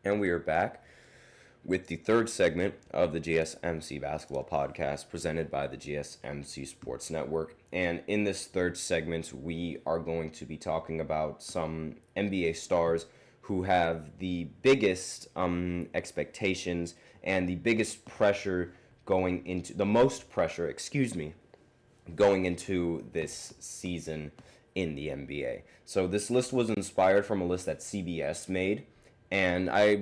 And we are back with the third segment of the GSMC Basketball Podcast presented by the GSMC Sports Network. And in this third segment, we are going to be talking about some NBA stars who have the biggest expectations and the biggest pressure going into the most pressure, going into this season in the NBA. So this list was inspired from a list that CBS made. And I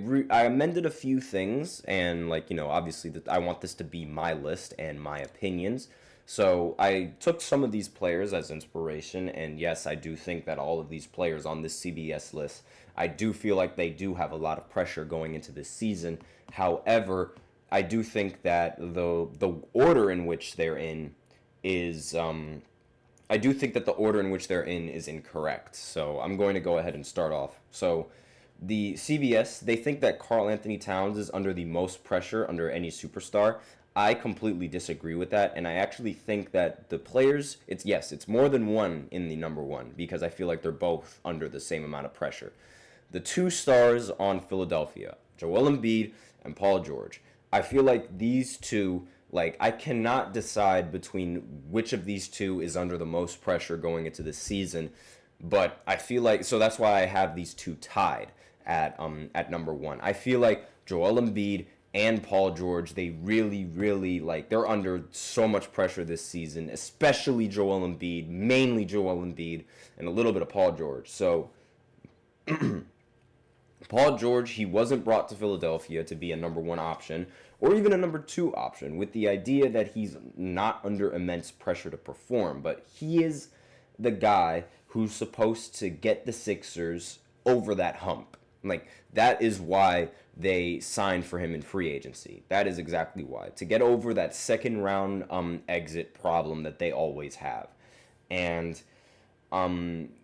amended a few things, and obviously I want this to be my list and my opinions. So I took some of these players as inspiration, and yes, I do think that all of these players on this CBS list, I do feel like they do have a lot of pressure going into this season. However, I do think that the order in which they're in is I do think that the order in which they're in is incorrect. So I'm going to go ahead and start off. So the CBS, they think that Karl Anthony Towns is under the most pressure under any superstar. I completely disagree with that, and I actually think that the players, it's more than one in the number one, because I feel like they're both under the same amount of pressure. The two stars on Philadelphia, Joel Embiid and Paul George. I feel like these two, I cannot decide between which of these two is under the most pressure going into this season, but I feel like, so that's why I have these two tied at number one. I feel like Joel Embiid and Paul George, they really, they're under so much pressure this season, especially Joel Embiid, mainly Joel Embiid, and a little bit of Paul George. So Paul George, he wasn't brought to Philadelphia to be a number one option or even a number two option with the idea that he's not under immense pressure to perform, but he is the guy who's supposed to get the Sixers over that hump. That is why they signed for him in free agency. That is exactly why. To get over that second round exit problem that they always have. And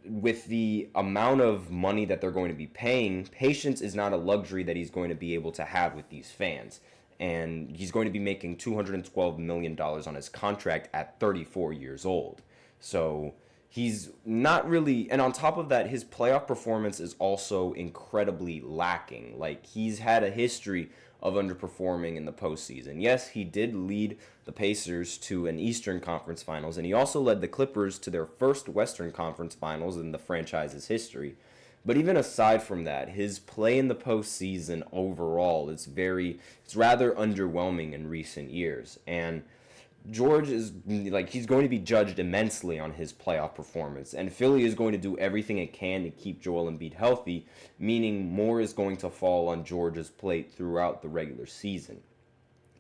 with the amount of money that they're going to be paying, patience is not a luxury that he's going to be able to have with these fans. And he's going to be making $212 million on his contract at 34 years old. So he's not really, and on top of that, his playoff performance is also incredibly lacking. He's had a history of underperforming in the postseason. Yes, he did lead the Pacers to an Eastern Conference Finals, and he also led the Clippers to their first Western Conference Finals in the franchise's history. But even aside from that, his play in the postseason overall is rather underwhelming in recent years. And George is he's going to be judged immensely on his playoff performance, and Philly is going to do everything it can to keep Joel Embiid healthy, meaning more is going to fall on George's plate throughout the regular season.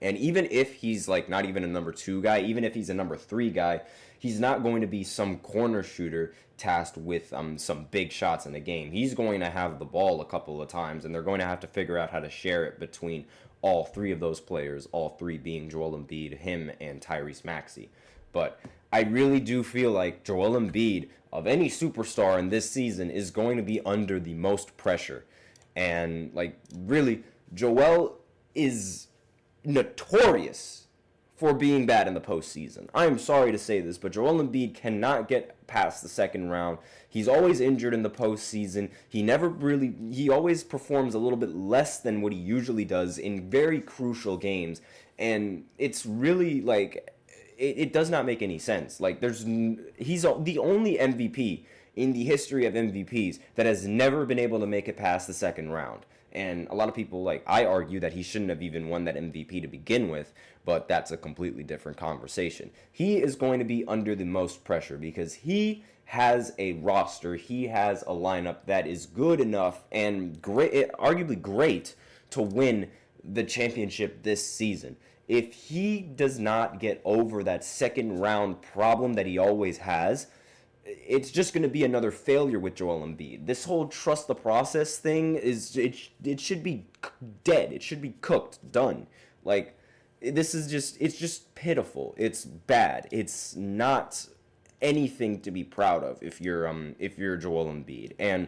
And even if he's not even a number two guy, even if he's a number three guy, he's not going to be some corner shooter tasked with some big shots in the game. He's going to have the ball a couple of times, and they're going to have to figure out how to share it between all three of those players, all three being Joel Embiid, him, and Tyrese Maxey. But I really do feel like Joel Embiid, of any superstar in this season, is going to be under the most pressure. And, really, Joel is notorious for being bad in the postseason. I am sorry to say this, but Joel Embiid cannot get past the second round. He's always injured in the postseason. He always performs a little bit less than what he usually does in very crucial games. And it's really it does not make any sense. He's the only MVP in the history of MVPs that has never been able to make it past the second round. And a lot of people, I argue that he shouldn't have even won that MVP to begin with, but that's a completely different conversation. He is going to be under the most pressure because he has a roster, he has a lineup that is good enough and great, arguably great, to win the championship this season. If he does not get over that second round problem that he always has, it's just going to be another failure with Joel Embiid. This whole trust the process thing it should be dead. It should be cooked, done. It's just pitiful. It's bad. It's not anything to be proud of if you're Joel Embiid. And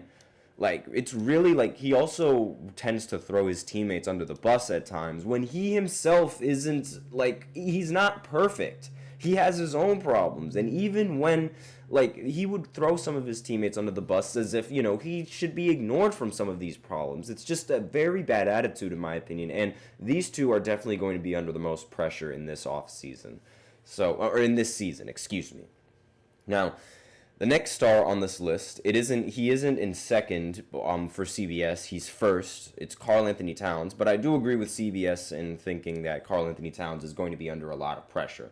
it's really he also tends to throw his teammates under the bus at times when he himself isn't he's not perfect. he has his own problems. And even when, like, he would throw some of his teammates under the bus as if, he should be ignored from some of these problems. It's just a very bad attitude, in my opinion. And these two are definitely going to be under the most pressure in this offseason. Or in this season, excuse me. Now, the next star on this list, he isn't in second for CBS. He's first. It's Karl Anthony Towns. But I do agree with CBS in thinking that Karl Anthony Towns is going to be under a lot of pressure.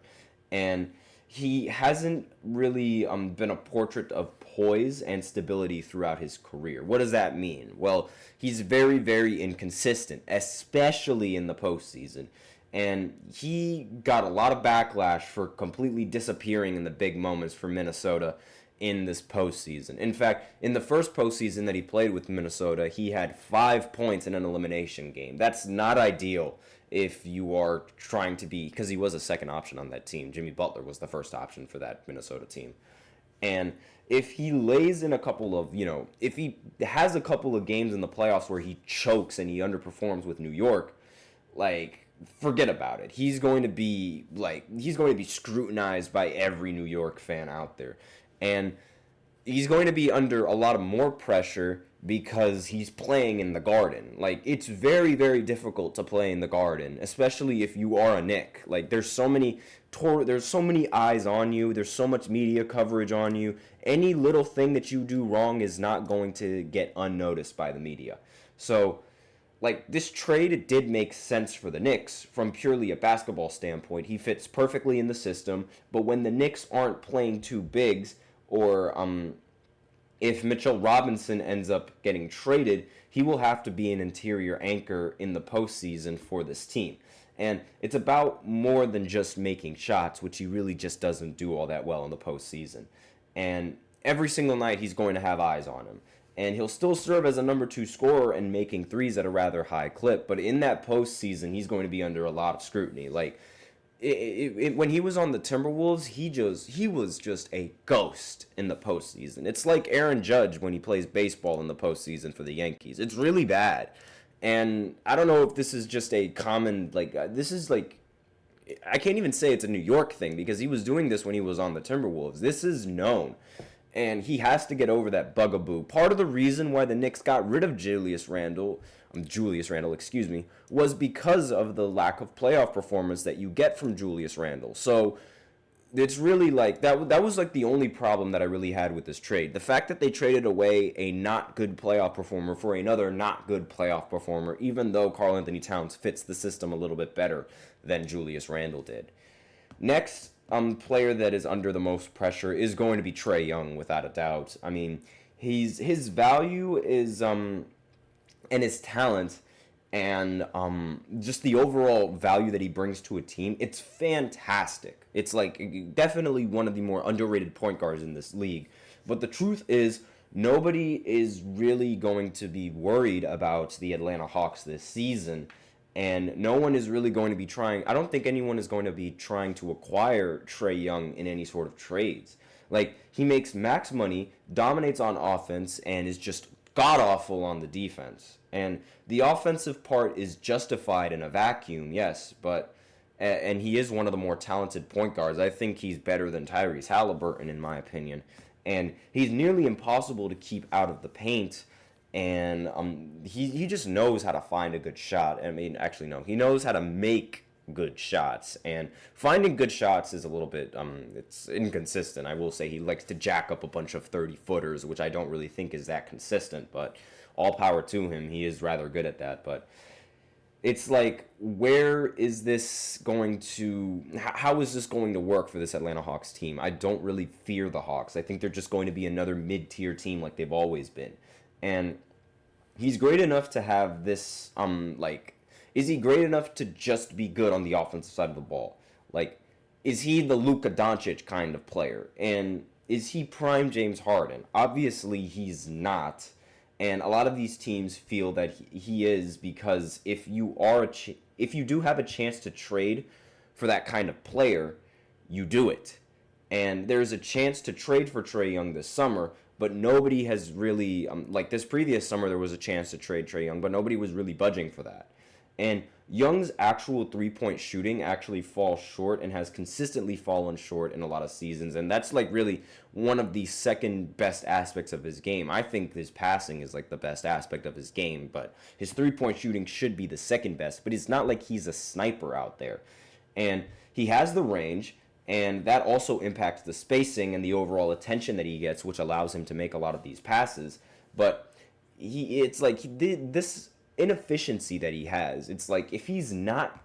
And he hasn't really been a portrait of poise and stability throughout his career. What does that mean? Well, he's very, very inconsistent, especially in the postseason. And he got a lot of backlash for completely disappearing in the big moments for Minnesota in this postseason. In fact, in the first postseason that he played with Minnesota, he had 5 points in an elimination game. That's not ideal if you are trying to be, because he was a second option on that team. Jimmy Butler was the first option for that Minnesota team. And if he lays in a couple of, if he has a couple of games in the playoffs where he chokes and he underperforms with New York, forget about it. He's going to be scrutinized by every New York fan out there. And he's going to be under a lot of more pressure because he's playing in the Garden. It's very, very difficult to play in the Garden, especially if you are a Knick. There's so many eyes on you. There's so much media coverage on you. Any little thing that you do wrong is not going to get unnoticed by the media. So, this trade, it did make sense for the Knicks from purely a basketball standpoint. He fits perfectly in the system, but when the Knicks aren't playing two bigs, or if Mitchell Robinson ends up getting traded, he will have to be an interior anchor in the postseason for this team. And it's about more than just making shots, which he really just doesn't do all that well in the postseason. And every single night he's going to have eyes on him. And he'll still serve as a number 2 scorer and making threes at a rather high clip. But in that postseason, he's going to be under a lot of scrutiny. When he was on the Timberwolves, he was just a ghost in the postseason. It's like Aaron Judge when he plays baseball in the postseason for the Yankees. It's really bad. And I don't know if this is just a common, I can't even say it's a New York thing because he was doing this when he was on the Timberwolves. This is known. And he has to get over that bugaboo. Part of the reason why the Knicks got rid of Julius Randle, was because of the lack of playoff performance that you get from Julius Randle. So it's really that was the only problem that I really had with this trade. The fact that they traded away a not good playoff performer for another not good playoff performer, even though Karl Anthony Towns fits the system a little bit better than Julius Randle did. Next, player that is under the most pressure is going to be Trae Young, without a doubt. I mean, his value is and his talent and just the overall value that he brings to a team, it's fantastic. It's definitely one of the more underrated point guards in this league. But the truth is, nobody is really going to be worried about the Atlanta Hawks this season. And no one is really going to be trying. I don't think anyone is going to be trying to acquire Trae Young in any sort of trades. He makes max money, dominates on offense, and is just god-awful on the defense. And the offensive part is justified in a vacuum, yes, but and he is one of the more talented point guards. I think he's better than Tyrese Halliburton, in my opinion. And he's nearly impossible to keep out of the paint. And he just knows how to find a good shot. I mean, actually, no. He knows how to make good shots. And finding good shots is a little bit, it's inconsistent. I will say he likes to jack up a bunch of 30-footers, which I don't really think is that consistent. But all power to him. He is rather good at that. But it's where is this going to, how is this going to work for this Atlanta Hawks team? I don't really fear the Hawks. I think they're just going to be another mid-tier team like they've always been. And he's great enough to have this, is he great enough to just be good on the offensive side of the ball? Is he the Luka Doncic kind of player? And is he prime James Harden? Obviously, he's not. And a lot of these teams feel that he is because if you do have a chance to trade for that kind of player, you do it. And there's a chance to trade for Trae Young this summer, but nobody has really, this previous summer, there was a chance to trade Trae Young, but nobody was really budging for that. And Young's actual three-point shooting actually falls short and has consistently fallen short in a lot of seasons. And that's like really one of the second best aspects of his game. I think his passing is like the best aspect of his game, but his three-point shooting should be the second best. But it's not like he's a sniper out there. And he has the range, and that also impacts the spacing and the overall attention that he gets, which allows him to make a lot of these passes. But it's like this inefficiency that he has. It's like if he's not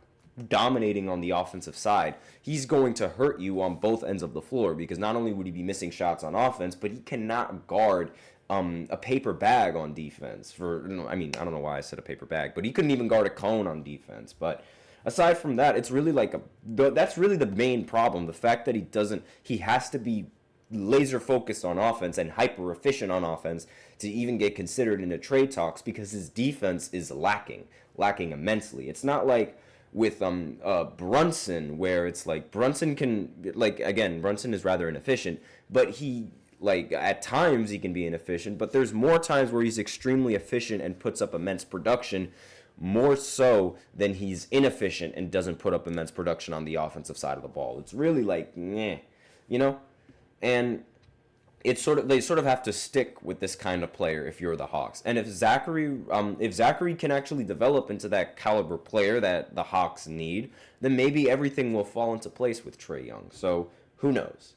dominating on the offensive side, he's going to hurt you on both ends of the floor, because not only would he be missing shots on offense, but he cannot guard a paper bag on defense. I don't know why I said a paper bag, but he couldn't even guard a cone on defense. But aside from that, it's really like that's really the main problem. The fact that he has to be laser focused on offense and hyper efficient on offense to even get considered in the trade talks, because his defense is lacking immensely. It's not like with Brunson, where it's like Brunson is rather inefficient, but he, like, at times he can be inefficient, but there's more times where he's extremely efficient and puts up immense production, more so than he's inefficient and doesn't put up immense production on the offensive side of the ball. It's really like, and they sort of have to stick with this kind of player if you're the Hawks. And if Zachary can actually develop into that caliber player that the Hawks need, then maybe everything will fall into place with Trae Young. So who knows?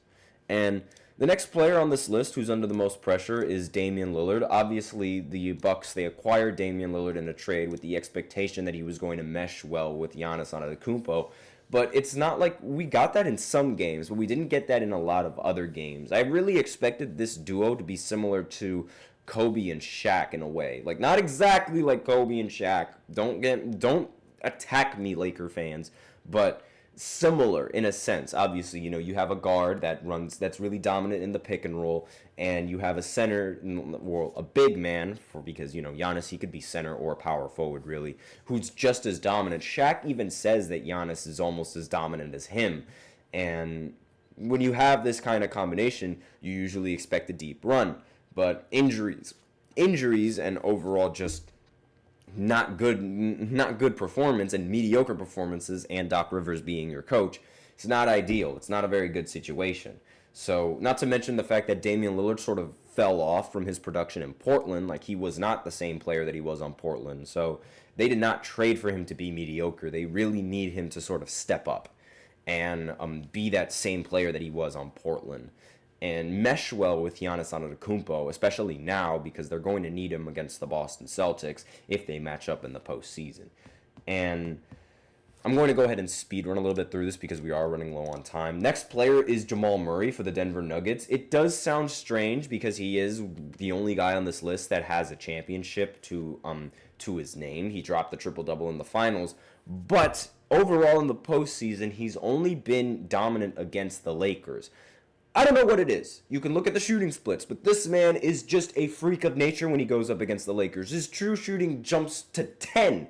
And the next player on this list who's under the most pressure is Damian Lillard. Obviously, the Bucks, they acquired Damian Lillard in a trade with the expectation that he was going to mesh well with Giannis Antetokounmpo. But it's not like we got that in some games, but we didn't get that in a lot of other games. I really expected this duo to be similar to Kobe and Shaq in a way. Like, not exactly like Kobe and Shaq. Don't attack me, Laker fans, but similar in a sense. Obviously, you have a guard that's really dominant in the pick and roll, and you have a center, well, a big man, because Giannis, he could be center or power forward really, who's just as dominant. Shaq even says that Giannis is almost as dominant as him, and when you have this kind of combination, you usually expect a deep run. But injuries and overall just not good performance and mediocre performances, and Doc Rivers being your coach, it's not ideal. It's not a very good situation. So, not to mention the fact that Damian Lillard sort of fell off from his production in Portland. Like, he was not the same player that he was on Portland. So, they did not trade for him to be mediocre. They really need him to sort of step up and be that same player that he was on Portland, and mesh well with Giannis Antetokounmpo, especially now, because they're going to need him against the Boston Celtics if they match up in the postseason. And I'm going to go ahead and speed run a little bit through this because we are running low on time. Next player is Jamal Murray for the Denver Nuggets. It does sound strange because he is the only guy on this list that has a championship to his name. He dropped the triple-double in the finals, but overall in the postseason, he's only been dominant against the Lakers. I don't know what it is. You can look at the shooting splits, but this man is just a freak of nature when he goes up against the Lakers. His true shooting jumps to 10%.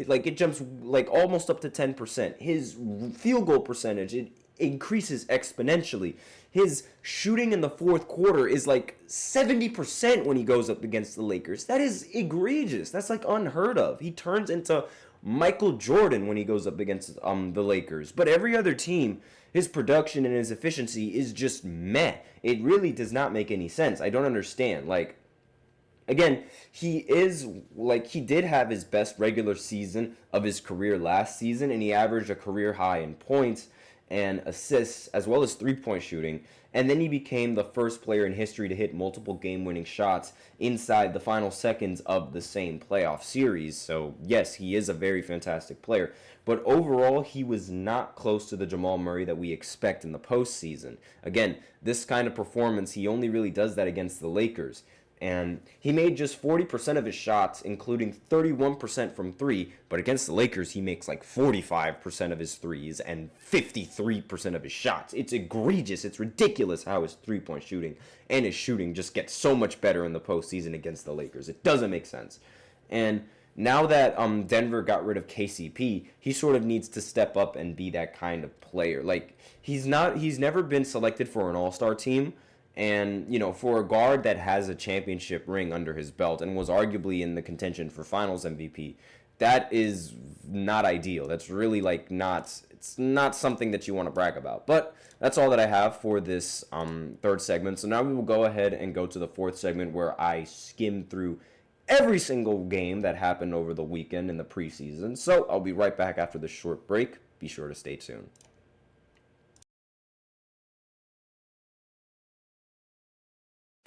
Like, it jumps like almost up to 10%. His field goal percentage, it increases exponentially. His shooting in the fourth quarter is like 70% when he goes up against the Lakers. That is egregious. That's like unheard of. He turns into Michael Jordan when he goes up against the Lakers. But every other team, his production and his efficiency is just meh. It really does not make any sense. I don't understand. Like, again, he did have his best regular season of his career last season, and he averaged a career high in points and assists, as well as three-point shooting. And then he became the first player in history to hit multiple game-winning shots inside the final seconds of the same playoff series. So, yes, he is a very fantastic player. But overall, he was not close to the Jamal Murray that we expect in the postseason. Again, this kind of performance, he only really does that against the Lakers. And he made just 40% of his shots, including 31% from three. But against the Lakers, he makes like 45% of his threes and 53% of his shots. It's egregious. It's ridiculous how his three-point shooting and his shooting just gets so much better in the postseason against the Lakers. It doesn't make sense. And now that Denver got rid of KCP, he sort of needs to step up and be that kind of player. Like, he's never been selected for an all-star team. And, for a guard that has a championship ring under his belt and was arguably in the contention for finals MVP, that is not ideal. That's really like it's not something that you want to brag about. But that's all that I have for this third segment. So now we will go ahead and go to the fourth segment where I skim through every single game that happened over the weekend in the preseason. So I'll be right back after this short break. Be sure to stay tuned.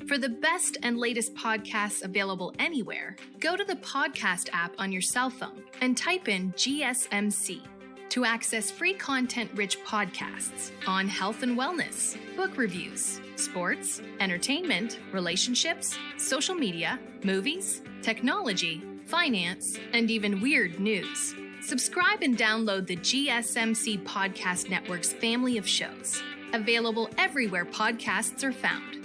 For the best and latest podcasts available anywhere, go to the podcast app on your cell phone and type in GSMC to access free content-rich podcasts on health and wellness, book reviews, sports, entertainment, relationships, social media, movies, technology, finance, and even weird news. Subscribe and download the GSMC Podcast Network's family of shows, available everywhere podcasts are found.